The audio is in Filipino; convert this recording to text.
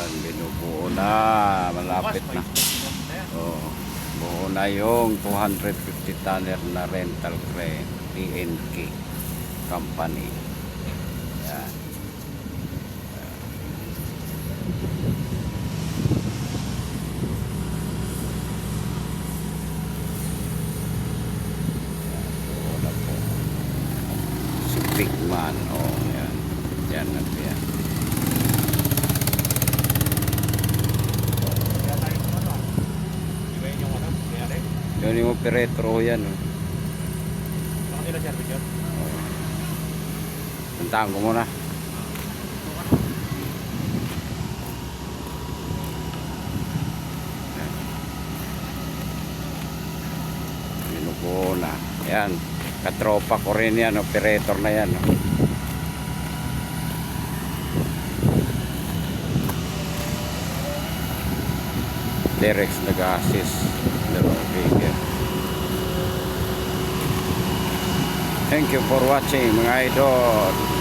Yan, binubuo na. Malapit na. Oh, buo na yung 250 tonner na rental crane. PNK company. Yan. Buo na po. Si Big Man. Oh, yan. Yan na po yan. Yun yung operator yan. Puntaan ko muna. Binubuo na. Yan. Katropa ko rin yan. Operator na yan. Derex nag-assist. Thank you for watching mga idol.